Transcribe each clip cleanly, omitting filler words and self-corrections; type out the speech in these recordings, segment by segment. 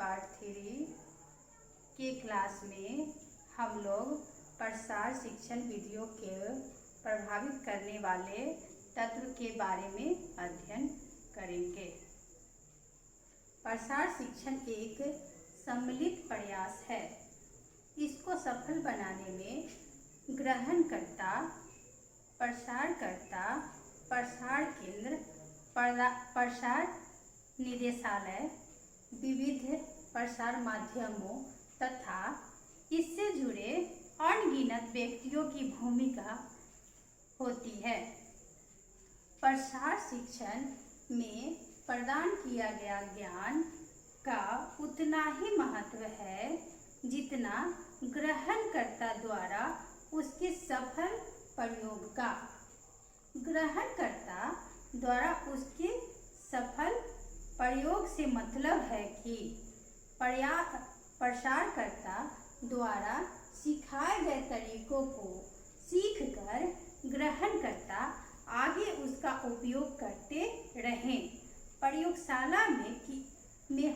Part 3 के class में हम लोग प्रसार शिक्षण विधियों के प्रभावित करने वाले तत्व के बारे में अध्ययन करेंगे। प्रसार शिक्षण एक सम्मिलित प्रयास है। इसको सफल बनाने में ग्रहणकर्ता, प्रसारकर्ता, प्रसार केंद्र, प्रसार निदेशालय, विविध प्रसार माध्यमों तथा इससे जुड़े अनगिनत व्यक्तियों की भूमिका होती है। प्रसार शिक्षण में प्रदान किया गया ज्ञान का उतना ही महत्व है जितना ग्रहणकर्ता द्वारा उसके सफल प्रयोग का। ग्रहणकर्ता द्वारा उसके सफल प्रयोग से मतलब है कि प्रसारकर्ता द्वारा सिखाए गए तरीकों को सीखकर ग्रहणकर्ता आगे उसका उपयोग करते रहें। प्रयोगशाला में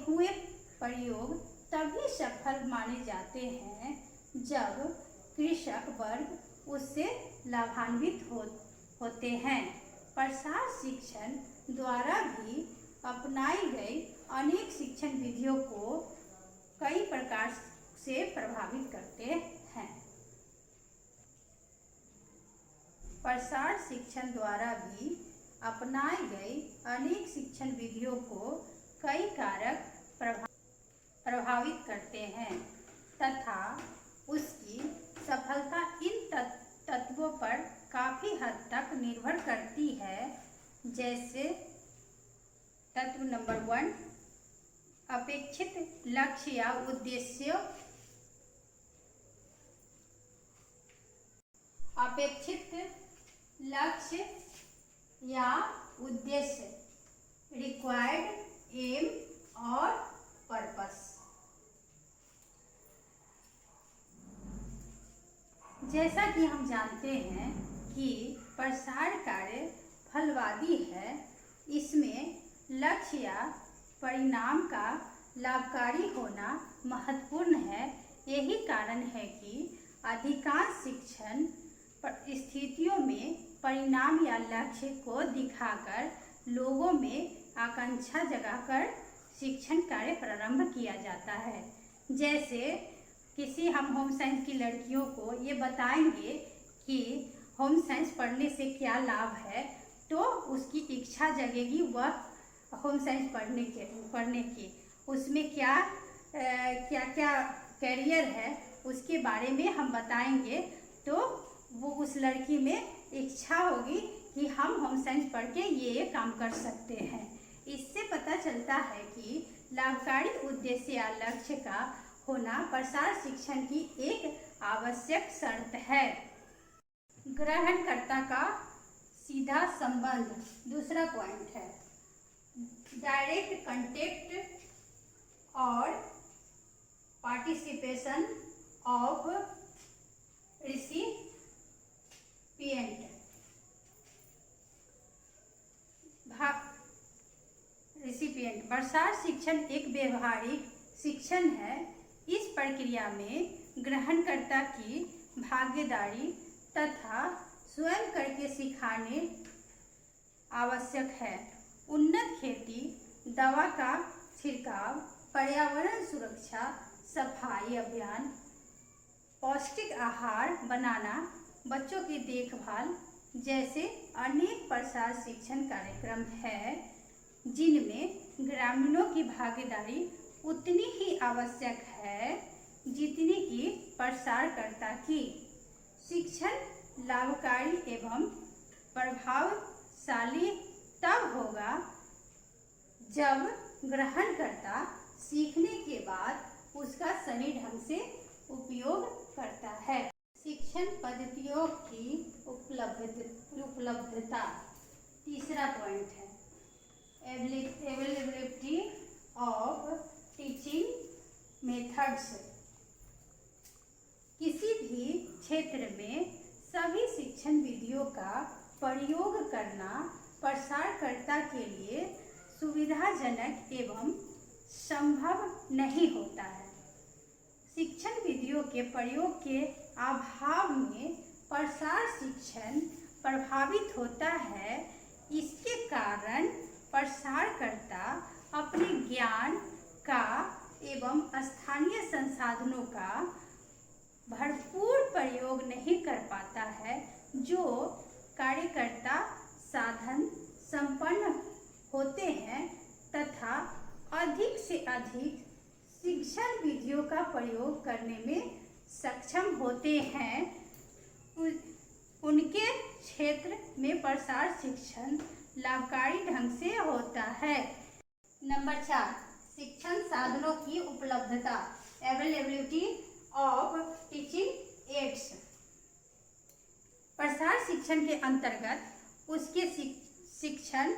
हुए प्रयोग तभी सफल माने जाते हैं जब कृषक वर्ग उससे लाभान्वित होते हैं। प्रसार शिक्षण द्वारा भी अपनाई गई अनेक शिक्षण विधियों को कई प्रकार से प्रभावित करते हैं। प्रसार शिक्षण द्वारा भी अपनाई गई अनेक शिक्षण विधियों को कई कारक प्रभावित करते हैं तथा उसकी सफलता इन तत्वों पर काफ़ी हद तक निर्भर करती है। जैसे तत्व नंबर 1, अपेक्षित लक्ष्य या उद्देश्य। अपेक्षित लक्ष्य या उद्देश्य, रिक्वायर्ड एम और पर्पस। जैसा कि हम जानते हैं कि प्रसार कार्य फलवादी है, इसमें लक्ष्य या परिणाम का लाभकारी होना महत्वपूर्ण है। यही कारण है कि अधिकांश शिक्षण स्थितियों में परिणाम या लक्ष्य को दिखाकर लोगों में आकांक्षा जगाकर शिक्षण कार्य प्रारंभ किया जाता है। जैसे किसी हम होम साइंस की लड़कियों को ये बताएंगे कि होम साइंस पढ़ने से क्या लाभ है, तो उसकी इच्छा जगेगी वह होम साइंस पढ़ने की। उसमें क्या क्या कैरियर है उसके बारे में हम बताएंगे, तो वो उस लड़की में इच्छा होगी कि हम होम साइंस पढ़ के ये काम कर सकते हैं। इससे पता चलता है कि लाभकारी उद्देश्य या लक्ष्य का होना प्रसार शिक्षण की एक आवश्यक शर्त है। ग्रहणकर्ता का सीधा संबंध दूसरा पॉइंट है। डायरेक्ट कांटेक्ट और पार्टिसिपेशन ऑफ रिसिपिएंट। प्रसार शिक्षण एक व्यवहारिक शिक्षण है। इस प्रक्रिया में ग्रहणकर्ता की भागीदारी तथा स्वयं करके सिखाने आवश्यक है। उन्नत खेती, दवा का छिड़काव, पर्यावरण सुरक्षा, सफाई अभियान, पौष्टिक आहार बनाना, बच्चों की देखभाल जैसे अनेक प्रसार शिक्षण कार्यक्रम है जिनमें ग्रामीणों की भागीदारी उतनी ही आवश्यक है जितनी कि प्रसारकर्ता की। शिक्षण लाभकारी एवं प्रभावशाली तब होगा जब ग्रहणकर्ता सीखने के बाद उसका सही ढंग से उपयोग करता है। शिक्षण पद्धतियों की उपलब्धता तीसरा पॉइंट है। Availability of teaching methods. किसी भी क्षेत्र में सभी शिक्षण विधियों का प्रयोग करना प्रसारकर्ता के लिए सुविधाजनक एवं संभव नहीं होता है। शिक्षण विधियों के प्रयोग के अभाव में प्रसार शिक्षण प्रभावित होता है। इसके कारण प्रसारकर्ता अपने ज्ञान का एवं स्थानीय संसाधनों का भरपूर प्रयोग नहीं कर पाता है, जो कार्यकर्ता साधन संपन्न होते हैं तथा अधिक से अधिक शिक्षण विधियों का प्रयोग करने में सक्षम होते हैं, उनके क्षेत्र में प्रसार शिक्षण लाभकारी ढंग से होता है। नंबर 4, शिक्षण साधनों की उपलब्धता, अवेलेबिलिटी ऑफ टीचिंग एड्स। प्रसार शिक्षण के अंतर्गत उसके शिक्षण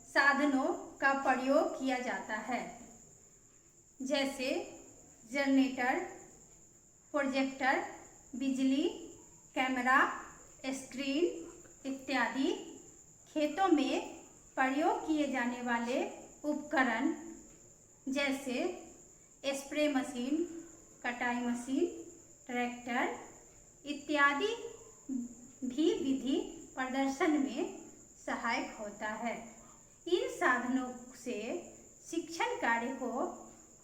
साधनों का प्रयोग किया जाता है, जैसे जनरेटर, प्रोजेक्टर, बिजली, कैमरा, स्क्रीन इत्यादि। खेतों में प्रयोग किए जाने वाले उपकरण जैसे स्प्रे मशीन, कटाई मशीन, ट्रैक्टर इत्यादि भी विधि प्रदर्शन में सहायक होता है। इन साधनों से शिक्षण कार्य को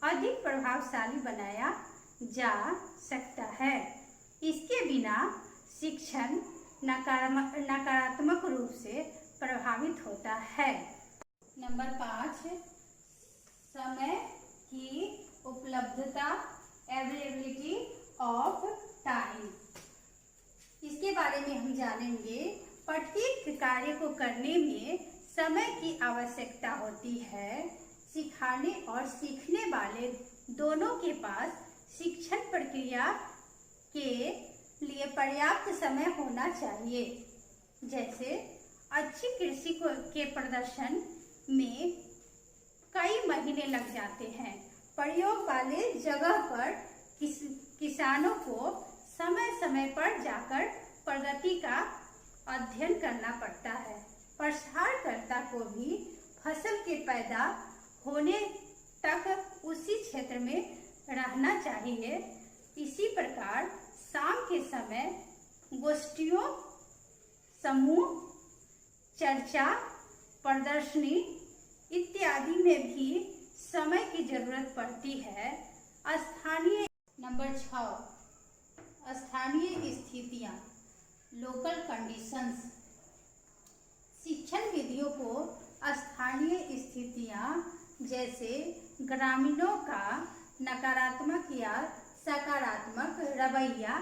अधिक प्रभावशाली बनाया जा सकता है। इसके बिना शिक्षण नकारात्मक रूप से प्रभावित होता है। नंबर 5, समय की उपलब्धता, अवेलेबिलिटी ऑफ टाइम। इसके बारे में हम जानेंगे। प्रत्येक कार्य को करने में समय की आवश्यकता होती है। सिखाने और सीखने वाले दोनों के पास शिक्षण प्रक्रिया के लिए पर्याप्त समय होना चाहिए। जैसे अच्छी कृषि के प्रदर्शन में कई महीने लग जाते हैं। प्रयोग वाले जगह पर किसानों को समय समय पर जाकर प्रगति का अध्ययन करना पड़ता है। प्रसारकर्ता को भी फसल के पैदा होने तक उसी क्षेत्र में रहना चाहिए। इसी प्रकार शाम के समय गोष्ठियों, समूह चर्चा, प्रदर्शनी इत्यादि में भी समय की जरूरत पड़ती है। स्थानीय नंबर 6, स्थानीय स्थितियाँ, लोकल कंडीशंस। शिक्षण विधियों को स्थानीय स्थितियाँ जैसे ग्रामीणों का नकारात्मक या सकारात्मक रवैया,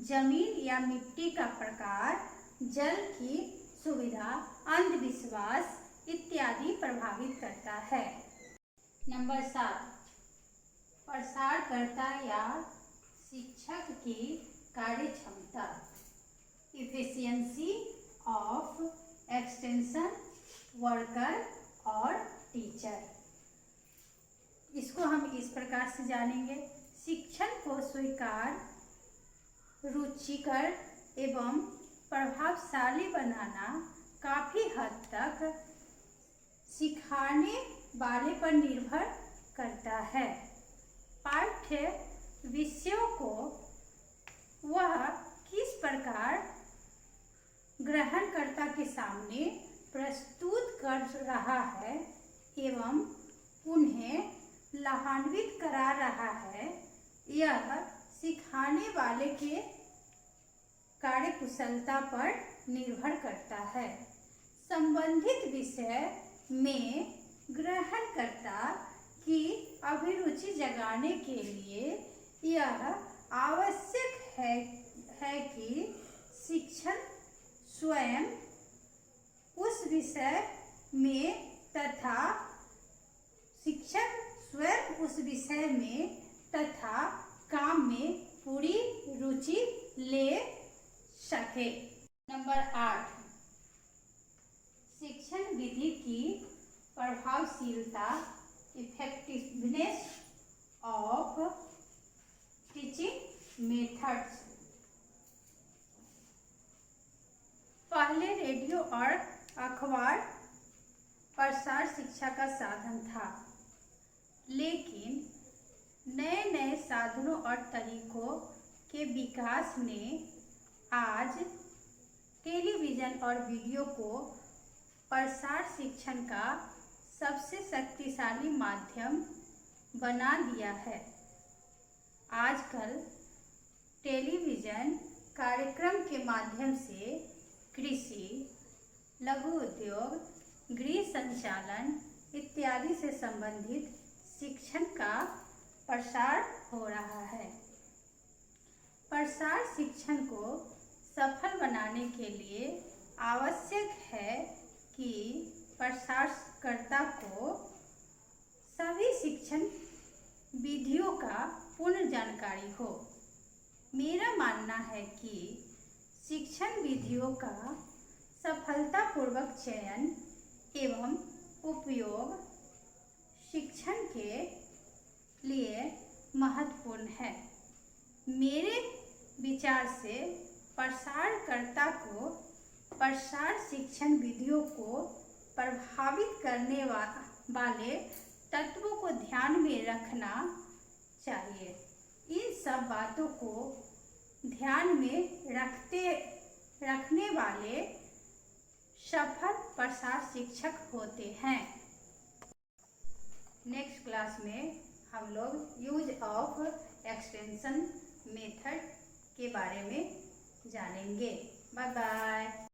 जमीन या मिट्टी का प्रकार, जल की सुविधा, अंधविश्वास इत्यादि प्रभावित करता है। नंबर 7, प्रसारकर्ता या शिक्षक की कार्यक्षमता, इफिशियंसी ऑफ एक्सटेंशन वर्कर और टीचर। इसको हम इस प्रकार से जानेंगे। शिक्षण को स्वीकार, रुचिकर एवं प्रभावशाली बनाना काफ़ी हद तक सिखाने वाले पर निर्भर करता है। पाठ्य विषयों को वह किस प्रकार ग्रहणकर्ता के सामने प्रस्तुत कर रहा है एवं उन्हें लाभान्वित करा रहा है, यह सिखाने वाले के कार्यकुशलता पर निर्भर करता है। संबंधित विषय में ग्रहणकर्ता की अभिरुचि जगाने के लिए यह आवश्यक है कि शिक्षक स्वयं उस विषय में तथा काम में पूरी रुचि ले सके। नंबर 8, शिक्षण विधि की प्रभावशीलता, इफेक्टिवनेस ऑफ टीचिंग मेथड्स। पहले रेडियो और अखबार प्रसार शिक्षा का साधन था। लेकिन नए नए साधनों और तरीकों के विकास ने आज टेलीविज़न और वीडियो को प्रसार शिक्षण का सबसे शक्तिशाली माध्यम बना दिया है। आजकल टेलीविज़न कार्यक्रम के माध्यम से कृषि, लघु उद्योग, गृह संचालन इत्यादि से संबंधित शिक्षण का प्रसार हो रहा है। प्रसार शिक्षण को सफल बनाने के लिए आवश्यक है कि प्रसारकर्ता को सभी शिक्षण विधियों का पूर्ण जानकारी हो। मेरा मानना है कि शिक्षण विधियों का सफलतापूर्वक चयन एवं उपयोग शिक्षण के लिए महत्वपूर्ण है। मेरे विचार से प्रसारकर्ता को प्रसार शिक्षण विधियों को प्रभावित करने वाले तत्वों को ध्यान में रखना चाहिए। इन सब बातों को ध्यान में रखने वाले सफल प्रसार शिक्षक होते हैं। नेक्स्ट क्लास में हम लोग यूज ऑफ एक्सटेंशन मेथड के बारे में जानेंगे। Bye bye.